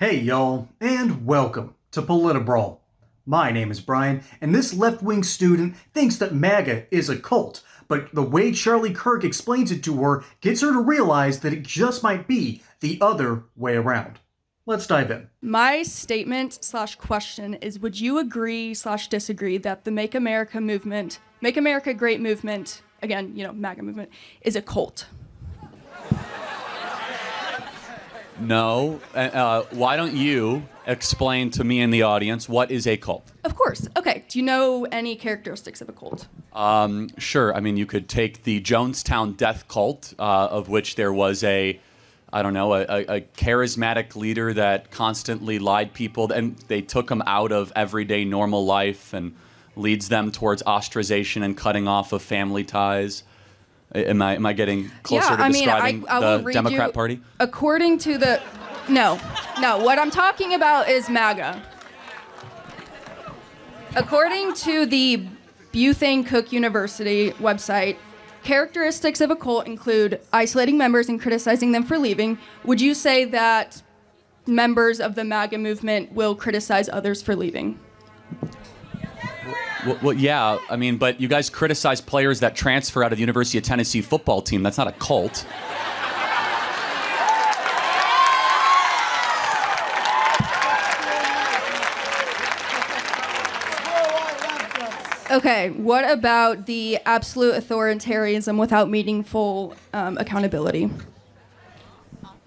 Hey y'all, and welcome to PolitiBrawl. My name is Brian, and this left-wing student thinks that Maga is a cult, but the way Charlie Kirk explains it to her gets her to realize that it just might be the other way around. Let's dive in. My statement/question is, would you agree/disagree that the Make America movement, Make America Great movement, again, MAGA movement, is a cult? No. Why don't you explain to me and the audience what is a cult? Of course. Okay. Do you know any characteristics of a cult? Sure. I mean, you could take the Jonestown death cult, of which there was a charismatic leader that constantly lied people, and they took him out of everyday normal life and leads them towards ostracization and cutting off of family ties. Am I getting closer to describing I will the read Democrat you, Party? According to the... No. What I'm talking about is MAGA. According to the Bethune Cook University website, characteristics of a cult include isolating members and criticizing them for leaving. Would you say that members of the MAGA movement will criticize others for leaving? Well, yeah. I mean, but you guys criticize players that transfer out of the University of Tennessee football team. That's not a cult. Okay, what about the absolute authoritarianism without meaningful accountability?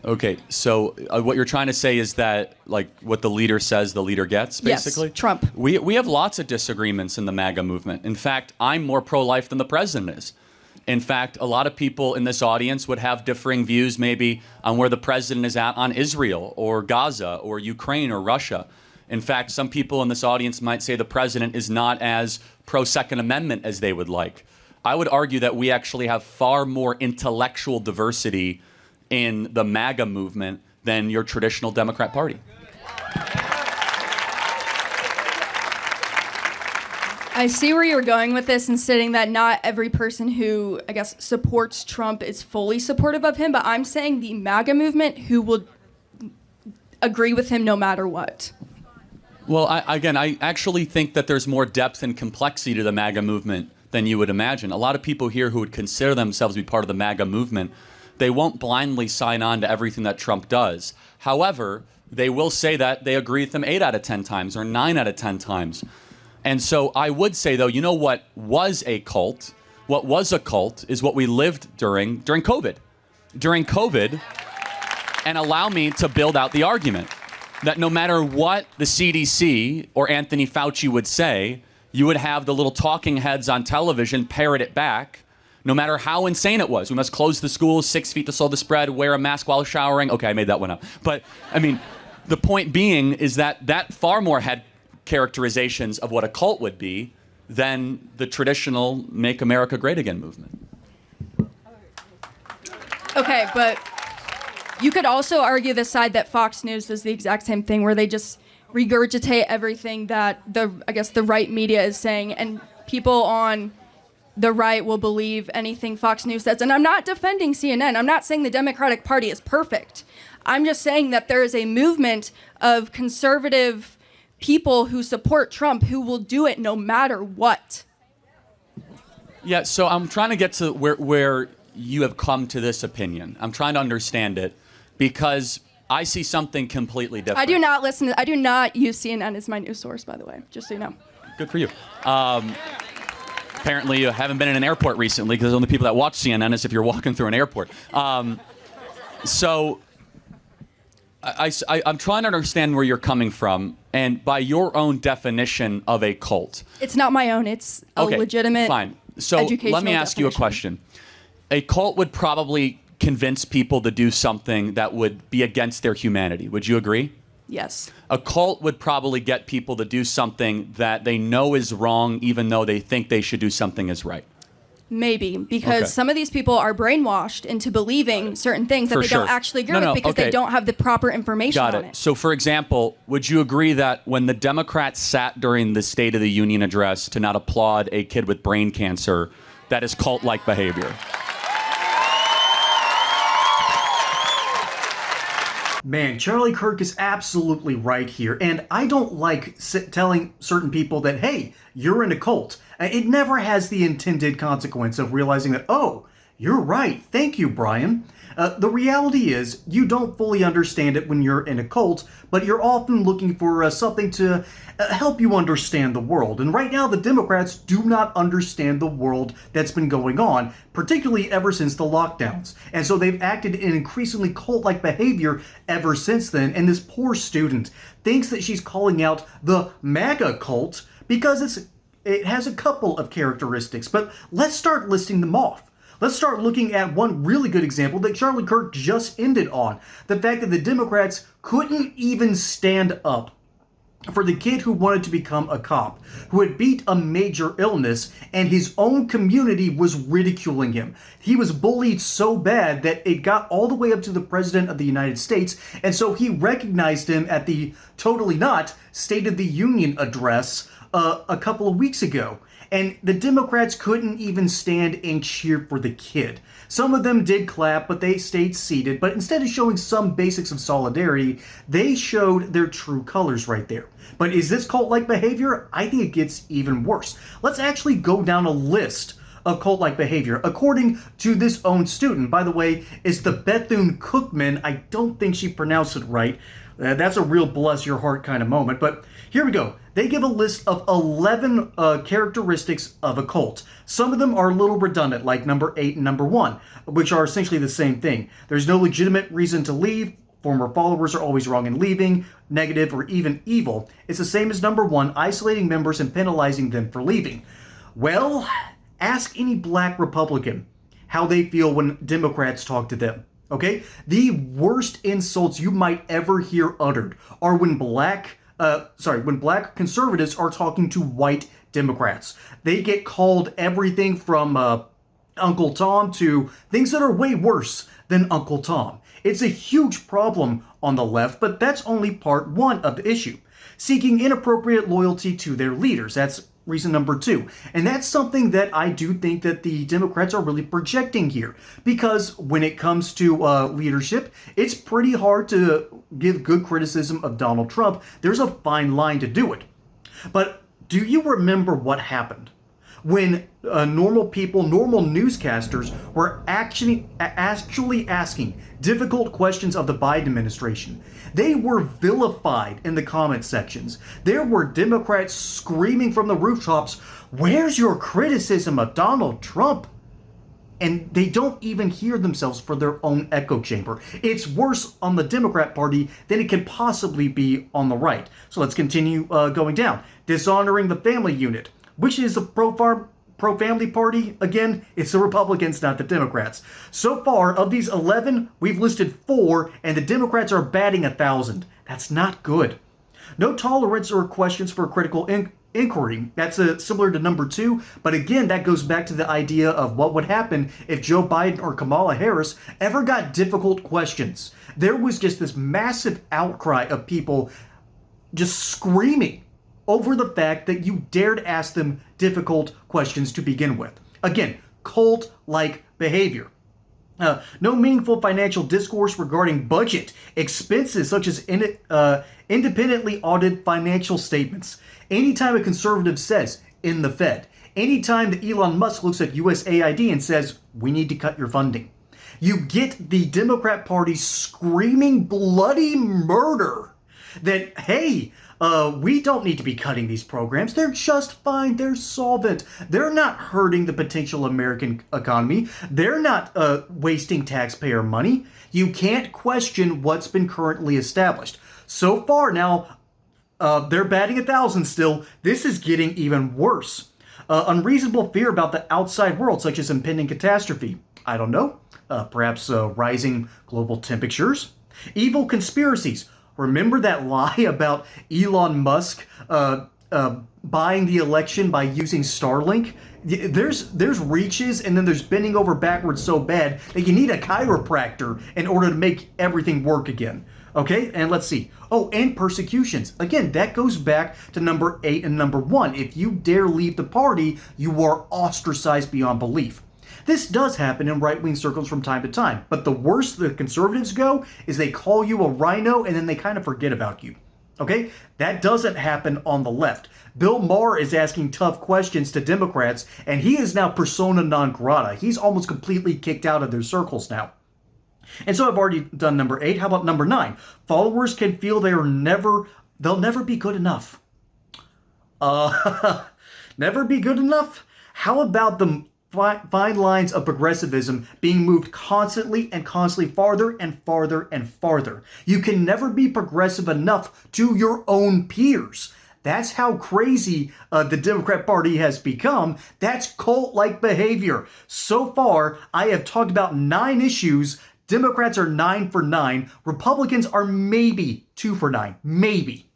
Okay, so what you're trying to say is that, like, what the leader says, the leader gets, basically? Yes, Trump. We have lots of disagreements in the MAGA movement. In fact, I'm more pro-life than the president is. In fact, a lot of people in this audience would have differing views maybe on where the president is at on Israel or Gaza or Ukraine or Russia. In fact, some people in this audience might say the president is not as pro-Second Amendment as they would like. I would argue that we actually have far more intellectual diversity in the MAGA movement than your traditional Democrat Party. I see where you're going with this and stating that not every person who, I guess, supports Trump is fully supportive of him, but I'm saying the MAGA movement who will agree with him no matter what. Well, I actually think that there's more depth and complexity to the MAGA movement than you would imagine. A lot of people here who would consider themselves to be part of the MAGA movement, they won't blindly sign on to everything that Trump does. However, they will say that they agree with him 8 out of 10 times or 9 out of 10 times. And so I would say, though, you know what was a cult? What was a cult is what we lived during COVID. During COVID, and allow me to build out the argument that no matter what the CDC or Anthony Fauci would say, you would have the little talking heads on television parrot it back, no matter how insane it was. We must close the schools, 6 feet to slow the spread, wear a mask while showering. Okay, I made that one up. But, I mean, the point being is that far more had characterizations of what a cult would be than the traditional Make America Great Again movement. Okay, but you could also argue the side that Fox News does the exact same thing, where they just regurgitate everything that the right media is saying, and people on the right will believe anything Fox News says. And I'm not defending CNN. I'm not saying the Democratic Party is perfect. I'm just saying that there is a movement of conservative people who support Trump who will do it no matter what. Yeah, so I'm trying to get to where you have come to this opinion. I'm trying to understand it because I see something completely different. I do not use CNN as my news source, by the way, just so you know. Good for you. Apparently you haven't been in an airport recently because the only people that watch CNN is if you're walking through an airport. So I'm trying to understand where you're coming from, and by your own definition of a cult. It's not my own. It's a legitimate fine. So let me ask you a question. A cult would probably convince people to do something that would be against their humanity. Would you agree? Yes. A cult would probably get people to do something that they know is wrong, even though they think they should do something as right. Maybe, because some of these people are brainwashed into believing certain things that they don't actually agree with because they don't have the proper information on it. So, for example, would you agree that when the Democrats sat during the State of the Union address to not applaud a kid with brain cancer, that is cult-like behavior? Man, Charlie Kirk is absolutely right here, and I don't like telling certain people that, hey, you're in a cult. It never has the intended consequence of realizing that, oh, you're right, thank you, Brian. The reality is, you don't fully understand it when you're in a cult, but you're often looking for something to help you understand the world. And right now, the Democrats do not understand the world that's been going on, particularly ever since the lockdowns. And so they've acted in increasingly cult-like behavior ever since then. And this poor student thinks that she's calling out the Maga cult because it has a couple of characteristics. But let's start listing them off. Let's start looking at one really good example that Charlie Kirk just ended on. The fact that the Democrats couldn't even stand up for the kid who wanted to become a cop, who had beat a major illness, and his own community was ridiculing him. He was bullied so bad that it got all the way up to the President of the United States, and so he recognized him at the Totally Not State of the Union address a couple of weeks ago. And the Democrats couldn't even stand and cheer for the kid. Some of them did clap, but they stayed seated. But instead of showing some basics of solidarity, they showed their true colors right there. But is this cult-like behavior? I think it gets even worse. Let's actually go down a list of cult-like behavior. According to this own student, by the way, is the Bethune-Cookman. I don't think she pronounced it right. That's a real bless your heart kind of moment. But here we go. They give a list of 11 characteristics of a cult. Some of them are a little redundant, like number 8 and number 1, which are essentially the same thing. There's no legitimate reason to leave. Former followers are always wrong in leaving, negative, or even evil. It's the same as number 1, isolating members and penalizing them for leaving. Well, ask any black Republican how they feel when Democrats talk to them. Okay? The worst insults you might ever hear uttered are when black conservatives are talking to white Democrats. They get called everything from Uncle Tom to things that are way worse than Uncle Tom. It's a huge problem on the left, but that's only part 1 of the issue. Seeking inappropriate loyalty to their leaders. That's reason number 2. And that's something that I do think that the Democrats are really projecting here. Because when it comes to leadership, it's pretty hard to give good criticism of Donald Trump. There's a fine line to do it. But do you remember what happened when normal people, normal newscasters were actually asking difficult questions of the Biden administration? They were vilified in the comment sections. There were Democrats screaming from the rooftops, "Where's your criticism of Donald Trump?" And they don't even hear themselves for their own echo chamber. It's worse on the Democrat Party than it can possibly be on the right. So let's continue going down. Dishonoring the family unit. Which is a pro-family party? Again, it's the Republicans, not the Democrats. So far, of these 11, we've listed 4, and the Democrats are batting 1,000. That's not good. No tolerance or questions for critical inquiry. That's similar to number 2, but again, that goes back to the idea of what would happen if Joe Biden or Kamala Harris ever got difficult questions. There was just this massive outcry of people just screaming over the fact that you dared ask them difficult questions to begin with. Again, cult-like behavior. No meaningful financial discourse regarding budget, expenses such as independently audited financial statements. Anytime a conservative says, "in the Fed," anytime that Elon Musk looks at USAID and says, "we need to cut your funding," you get the Democrat Party screaming bloody murder that, hey, we don't need to be cutting these programs. They're just fine. They're solvent. They're not hurting the potential American economy. They're not wasting taxpayer money. You can't question what's been currently established. So far now, they're batting 1,000 still. This is getting even worse. Unreasonable fear about the outside world, such as impending catastrophe. I don't know. Perhaps rising global temperatures. Evil conspiracies. Remember that lie about Elon Musk buying the election by using Starlink? There's reaches, and then there's bending over backwards so bad that you need a chiropractor in order to make everything work again. Okay, and let's see. Oh, and persecutions. Again, that goes back to number 8 and number 1. If you dare leave the party, you are ostracized beyond belief. This does happen in right-wing circles from time to time, but the worse the conservatives go is they call you a rhino and then they kind of forget about you. Okay? That doesn't happen on the left. Bill Maher is asking tough questions to Democrats, and he is now persona non grata. He's almost completely kicked out of their circles now. And so I've already done number 8. How about number 9? Followers can feel they'll never be good enough. Never be good enough? How about the fine lines of progressivism being moved constantly and constantly farther and farther and farther? You can never be progressive enough to your own peers. That's how crazy the Democrat Party has become. That's cult-like behavior. So far, I have talked about 9 issues. Democrats are 9 for 9. Republicans are maybe 2 for 9. Maybe.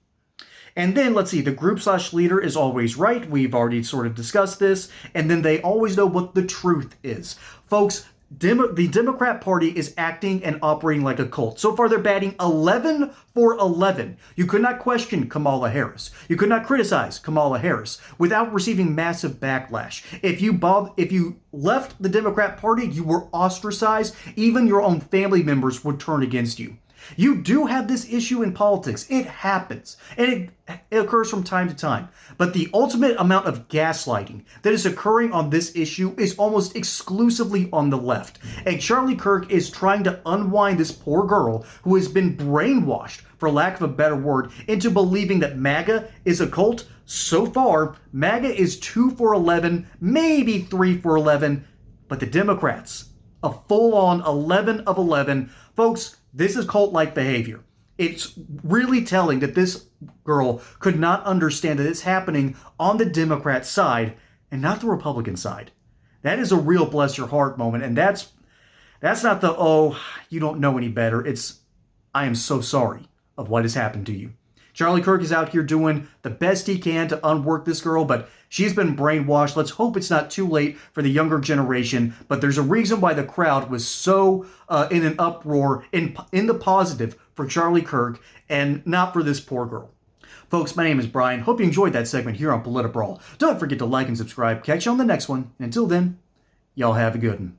And then, let's see, the group/leader is always right. We've already sort of discussed this. And then they always know what the truth is. Folks, the Democrat Party is acting and operating like a cult. So far, they're batting 11 for 11. You could not question Kamala Harris. You could not criticize Kamala Harris without receiving massive backlash. If you left the Democrat Party, you were ostracized. Even your own family members would turn against you. You do have this issue in politics. It happens. And it occurs from time to time. But the ultimate amount of gaslighting that is occurring on this issue is almost exclusively on the left. And Charlie Kirk is trying to unwind this poor girl who has been brainwashed, for lack of a better word, into believing that MAGA is a cult. So far, MAGA is 2 for 11, maybe 3 for 11. But the Democrats, a full-on 11 of 11. Folks, this is cult-like behavior. It's really telling that this girl could not understand that it's happening on the Democrat side and not the Republican side. That is a real bless your heart moment, and that's not the, oh, you don't know any better. It's, I am so sorry of what has happened to you. Charlie Kirk is out here doing the best he can to unwork this girl, but she's been brainwashed. Let's hope it's not too late for the younger generation, but there's a reason why the crowd was so in an uproar in the positive for Charlie Kirk and not for this poor girl. Folks, my name is Brian. Hope you enjoyed that segment here on PolitiBrawl. Don't forget to like and subscribe. Catch you on the next one. And until then, y'all have a good one.